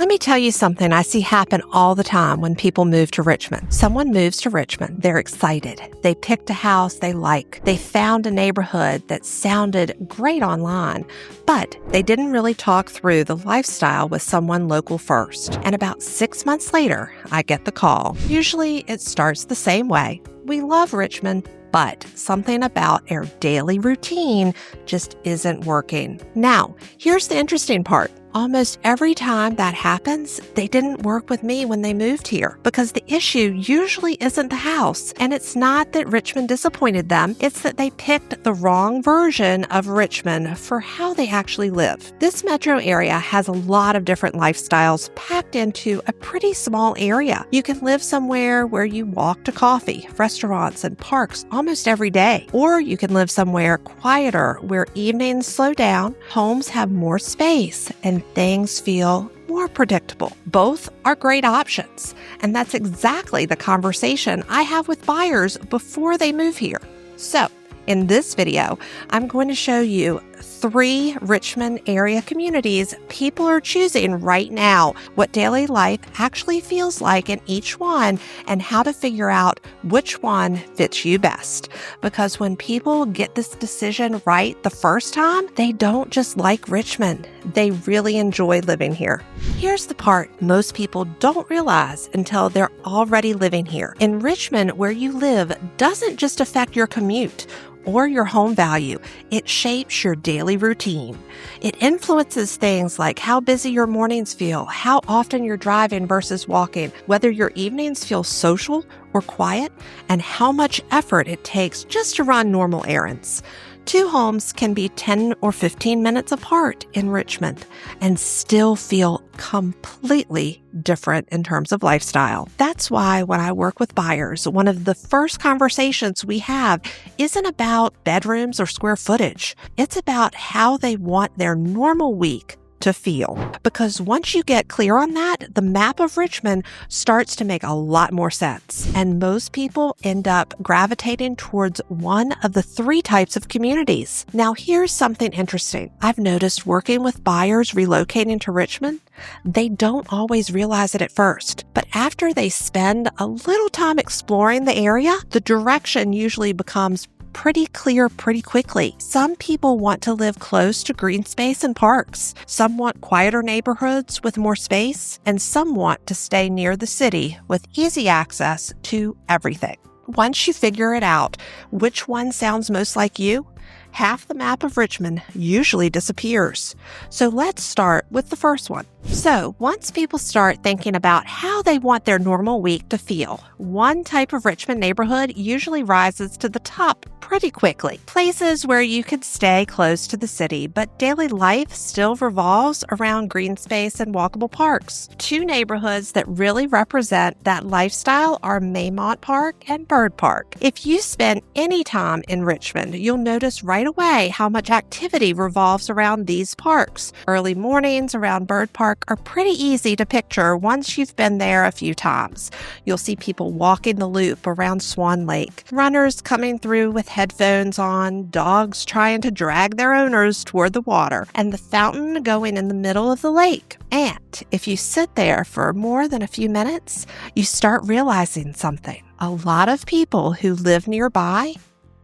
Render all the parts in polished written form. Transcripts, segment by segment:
Let me tell you something I see happen all the time when people move to Richmond. Someone moves to Richmond, they're excited. They picked a house they like. They found a neighborhood that sounded great online, but they didn't really talk through the lifestyle with someone local first. And about 6 months later, I get the call. Usually it starts the same way. We love Richmond, but something about our daily routine just isn't working. Now, here's the interesting part. Almost every time that happens, they didn't work with me when they moved here because the issue usually isn't the house. And it's not that Richmond disappointed them. It's that they picked the wrong version of Richmond for how they actually live. This metro area has a lot of different lifestyles packed into a pretty small area. You can live somewhere where you walk to coffee, restaurants, and parks almost every day. Or you can live somewhere quieter where evenings slow down, homes have more space, and things feel more predictable. Both are great options, and that's exactly the conversation I have with buyers before they move here. So, in this video, I'm going to show you 3 Richmond area communities people are choosing right now, what daily life actually feels like in each one, and how to figure out which one fits you best. Because when people get this decision right the first time, they don't just like Richmond, they really enjoy living here. Here's the part most people don't realize until they're already living here. In Richmond, where you live doesn't just affect your commute or your home value. It shapes your daily routine. It influences things like how busy your mornings feel, how often you're driving versus walking, whether your evenings feel social or quiet, and how much effort it takes just to run normal errands. 2 homes can be 10 or 15 minutes apart in Richmond and still feel completely different in terms of lifestyle. That's why when I work with buyers, one of the first conversations we have isn't about bedrooms or square footage. It's about how they want their normal week to feel. Because once you get clear on that, the map of Richmond starts to make a lot more sense. And most people end up gravitating towards one of the 3 types of communities. Now, here's something interesting. I've noticed working with buyers relocating to Richmond, they don't always realize it at first. But after they spend a little time exploring the area, the direction usually becomes pretty clear pretty quickly. Some people want to live close to green space and parks. Some want quieter neighborhoods with more space, and some want to stay near the city with easy access to everything. Once you figure it out, which one sounds most like you, half the map of Richmond usually disappears. So let's start with the first one. So once people start thinking about how they want their normal week to feel, one type of Richmond neighborhood usually rises to the top pretty quickly. Places where you could stay close to the city, but daily life still revolves around green space and walkable parks. 2 neighborhoods that really represent that lifestyle are Maymont Park and Bird Park. If you spend any time in Richmond, you'll notice right away how much activity revolves around these parks. Early mornings around Bird Park are pretty easy to picture once you've been there a few times. You'll see people walking the loop around Swan Lake, runners coming through with headphones on, dogs trying to drag their owners toward the water, and the fountain going in the middle of the lake. And if you sit there for more than a few minutes, you start realizing something. A lot of people who live nearby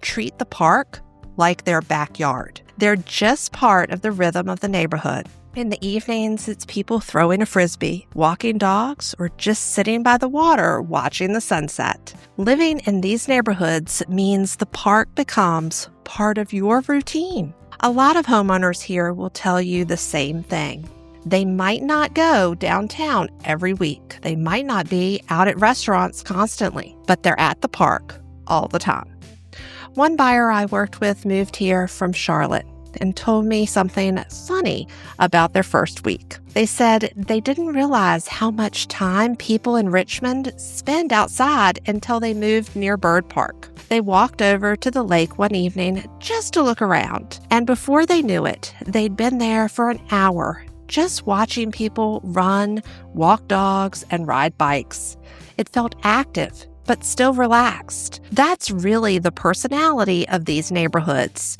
treat the park like their backyard. They're just part of the rhythm of the neighborhood. In the evenings, it's people throwing a frisbee, walking dogs, or just sitting by the water watching the sunset. Living in these neighborhoods means the park becomes part of your routine. A lot of homeowners here will tell you the same thing. They might not go downtown every week. They might not be out at restaurants constantly, but they're at the park all the time. One buyer I worked with moved here from Charlotte and told me something funny about their first week. They said they didn't realize how much time people in Richmond spend outside until they moved near Bird Park. They walked over to the lake one evening just to look around, and before they knew it, they'd been there for an hour just watching people run, walk dogs, and ride bikes. It felt active, but still relaxed. That's really the personality of these neighborhoods.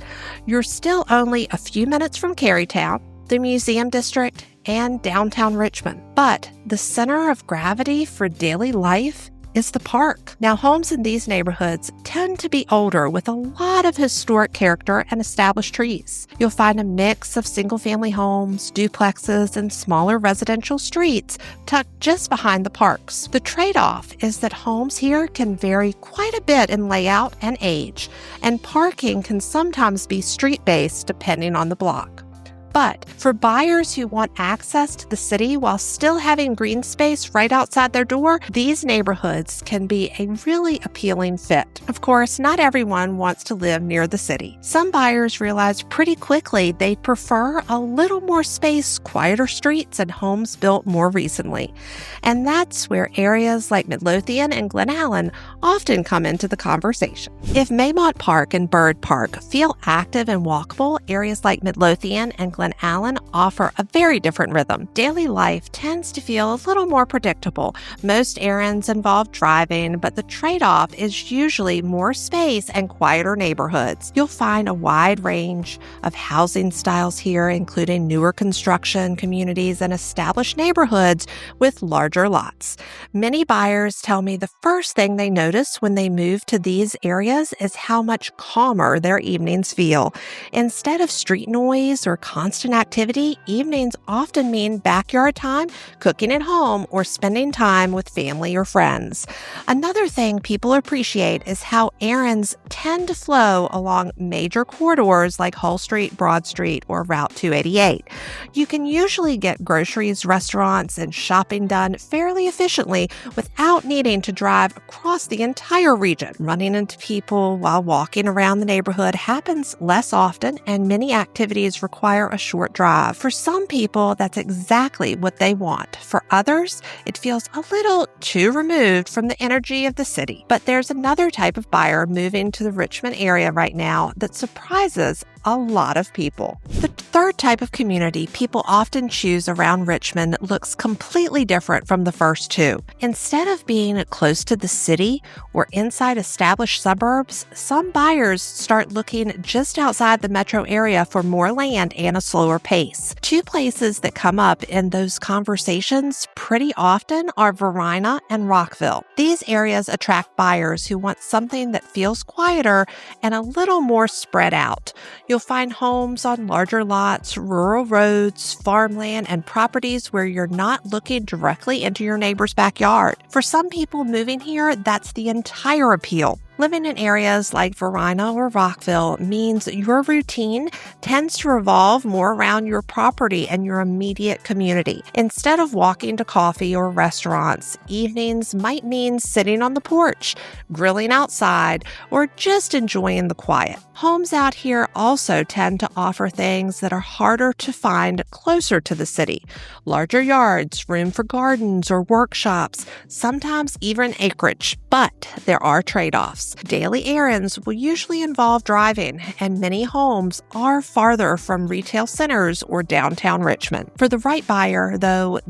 You're still only a few minutes from Carytown, the museum district, and downtown Richmond. But the center of gravity for daily life is the park. Now, homes in these neighborhoods tend to be older with a lot of historic character and established trees. You'll find a mix of single-family homes, duplexes, and smaller residential streets tucked just behind the parks. The trade-off is that homes here can vary quite a bit in layout and age, and parking can sometimes be street-based depending on the block. But for buyers who want access to the city while still having green space right outside their door, these neighborhoods can be a really appealing fit. Of course, not everyone wants to live near the city. Some buyers realize pretty quickly they prefer a little more space, quieter streets, and homes built more recently. And that's where areas like Midlothian and Glen Allen often come into the conversation. If Maymont Park and Bird Park feel active and walkable, areas like Midlothian and Glen Allen offer a very different rhythm. Daily life tends to feel a little more predictable. Most errands involve driving, but the trade-off is usually more space and quieter neighborhoods. You'll find a wide range of housing styles here, including newer construction communities and established neighborhoods with larger lots. Many buyers tell me the first thing they notice when they move to these areas is how much calmer their evenings feel. Instead of street noise or constant activity, evenings often mean backyard time, cooking at home, or spending time with family or friends. Another thing people appreciate is how errands tend to flow along major corridors like Hull Street, Broad Street, or Route 288. You can usually get groceries, restaurants, and shopping done fairly efficiently without needing to drive across the entire region. Running into people while walking around the neighborhood happens less often, and many activities require a short drive. For some people, that's exactly what they want. For others, it feels a little too removed from the energy of the city. But there's another type of buyer moving to the Richmond area right now that surprises a lot of people. The third type of community people often choose around Richmond looks completely different from the first two. Instead of being close to the city or inside established suburbs, some buyers start looking just outside the metro area for more land and a slower pace. Two places that come up in those conversations pretty often are Verina and Rockville. These areas attract buyers who want something that feels quieter and a little more spread out. You'll find homes on larger lots, rural roads, farmland, and properties where you're not looking directly into your neighbor's backyard. For some people moving here, that's the entire appeal. Living in areas like Verina or Rockville means your routine tends to revolve more around your property and your immediate community. Instead of walking to coffee or restaurants, evenings might mean sitting on the porch, grilling outside, or just enjoying the quiet. Homes out here also tend to offer things that are harder to find closer to the city. Larger yards, room for gardens or workshops, sometimes even acreage. But there are trade-offs. Daily errands will usually involve driving, and many homes are farther from retail centers or downtown Richmond. For the right buyer, though,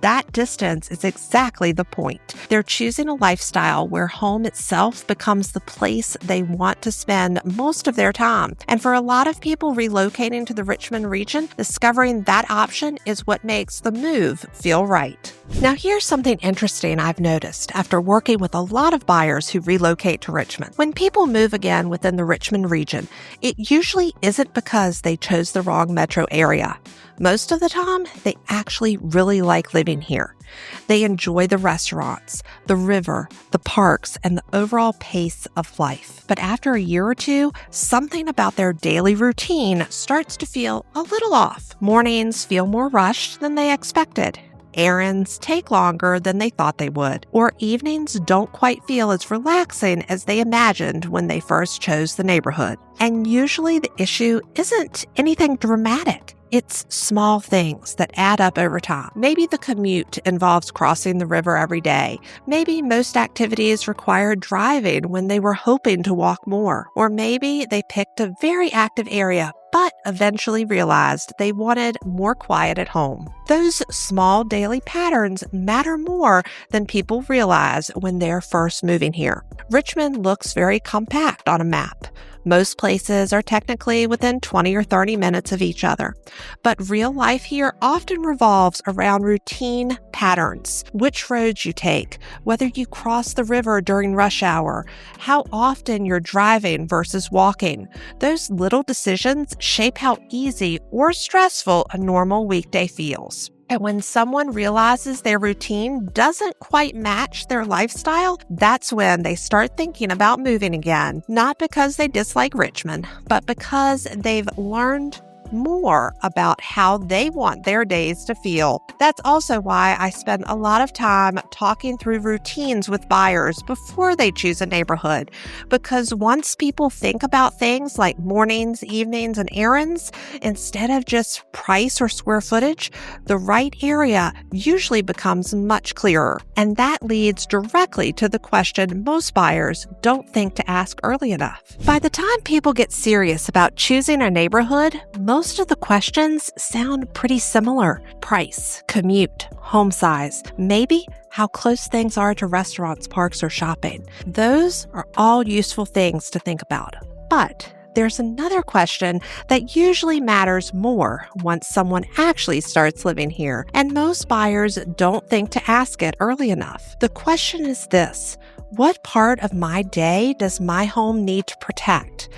that distance is exactly the point. They're choosing a lifestyle where home itself becomes the place they want to spend most of their time. And for a lot of people relocating to the Richmond region, discovering that option is what makes the move feel right. Now, here's something interesting I've noticed after working with a lot of buyers who relocate to Richmond. When people move again within the Richmond region, it usually isn't because they chose the wrong metro area. Most of the time, they actually really like living here. They enjoy the restaurants, the river, the parks, and the overall pace of life. But after a year or two, something about their daily routine starts to feel a little off. Mornings feel more rushed than they expected. Errands take longer than they thought they would, or evenings don't quite feel as relaxing as they imagined when they first chose the neighborhood. And usually the issue isn't anything dramatic. It's small things that add up over time. Maybe the commute involves crossing the river every day. Maybe most activities require driving when they were hoping to walk more. Or maybe they picked a very active area but eventually realized they wanted more quiet at home. Those small daily patterns matter more than people realize when they're first moving here. Richmond looks very compact on a map. Most places are technically within 20 or 30 minutes of each other, but real life here often revolves around routine patterns. Which roads you take, whether you cross the river during rush hour, how often you're driving versus walking. Those little decisions shape how easy or stressful a normal weekday feels. And when someone realizes their routine doesn't quite match their lifestyle, that's when they start thinking about moving again. Not because they dislike Richmond, but because they've learned more about how they want their days to feel. That's also why I spend a lot of time talking through routines with buyers before they choose a neighborhood. Because once people think about things like mornings, evenings, and errands, instead of just price or square footage, the right area usually becomes much clearer. And that leads directly to the question most buyers don't think to ask early enough. By the time people get serious about choosing a neighborhood, most of the questions sound pretty similar. Price, commute, home size, maybe how close things are to restaurants, parks, or shopping. Those are all useful things to think about. But there's another question that usually matters more once someone actually starts living here, and most buyers don't think to ask it early enough. The question is this: what part of my day does my home need to protect?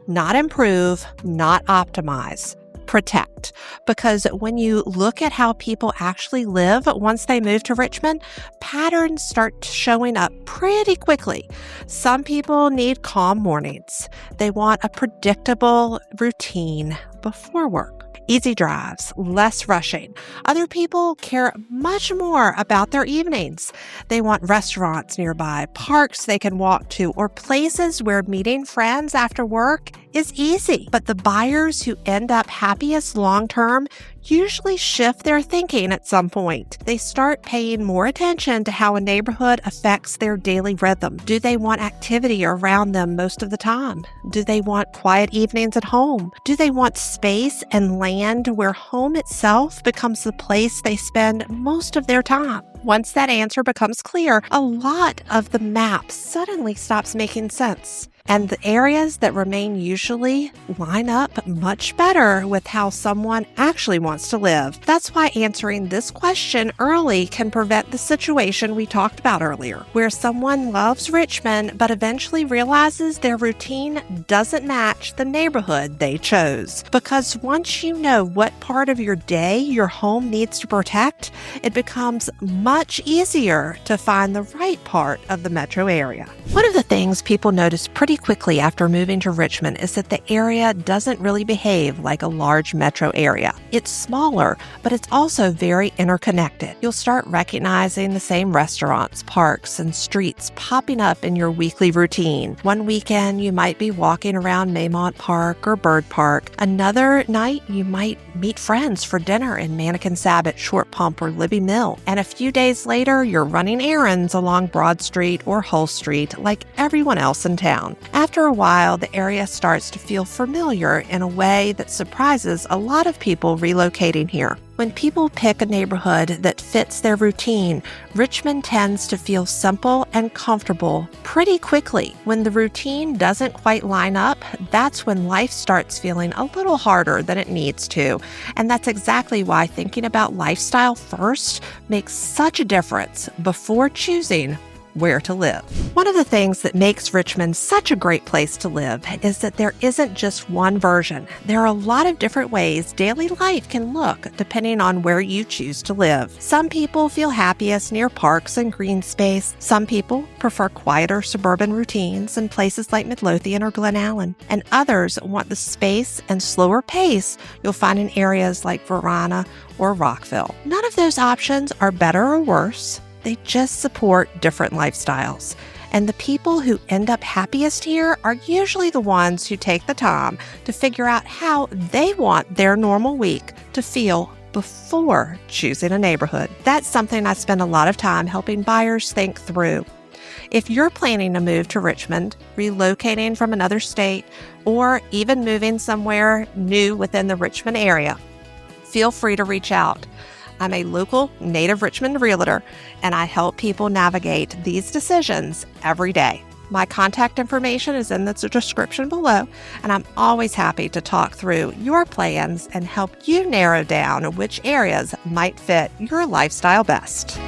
Not improve, not optimize. Protect. Because when you look at how people actually live once they move to Richmond, patterns start showing up pretty quickly. Some people need calm mornings. They want a predictable routine before work. Easy drives, less rushing. Other people care much more about their evenings. They want restaurants nearby, parks they can walk to, or places where meeting friends after work is easy. But the buyers who end up happiest long-term usually shift their thinking at some point. They start paying more attention to how a neighborhood affects their daily rhythm. Do they want activity around them most of the time? Do they want quiet evenings at home? Do they want space and land where home itself becomes the place they spend most of their time? Once that answer becomes clear, a lot of the map suddenly stops making sense. And the areas that remain usually line up much better with how someone actually wants to live. That's why answering this question early can prevent the situation we talked about earlier, where someone loves Richmond but eventually realizes their routine doesn't match the neighborhood they chose. Because once you know what part of your day your home needs to protect, it becomes much easier to find the right part of the metro area. One of the things people notice pretty quickly after moving to Richmond is that the area doesn't really behave like a large metro area. It's smaller, but it's also very interconnected. You'll start recognizing the same restaurants, parks, and streets popping up in your weekly routine. One weekend, you might be walking around Maymont Park or Bird Park. Another night, you might meet friends for dinner in Mannequin Sabbath, Short Pump, or Libby Mill. And a few days later, you're running errands along Broad Street or Hull Street like everyone else in town. After a while, the area starts to feel familiar in a way that surprises a lot of people relocating here. When people pick a neighborhood that fits their routine, Richmond tends to feel simple and comfortable pretty quickly. When the routine doesn't quite line up, that's when life starts feeling a little harder than it needs to. And that's exactly why thinking about lifestyle first makes such a difference before choosing where to live. One of the things that makes Richmond such a great place to live is that there isn't just one version. There are a lot of different ways daily life can look depending on where you choose to live. Some people feel happiest near parks and green space. Some people prefer quieter suburban routines in places like Midlothian or Glen Allen. And others want the space and slower pace you'll find in areas like Verona or Rockville. None of those options are better or worse. They just support different lifestyles. And the people who end up happiest here are usually the ones who take the time to figure out how they want their normal week to feel before choosing a neighborhood. That's something I spend a lot of time helping buyers think through. If you're planning to move to Richmond, relocating from another state, or even moving somewhere new within the Richmond area, feel free to reach out. I'm a local native Richmond realtor, and I help people navigate these decisions every day. My contact information is in the description below, and I'm always happy to talk through your plans and help you narrow down which areas might fit your lifestyle best.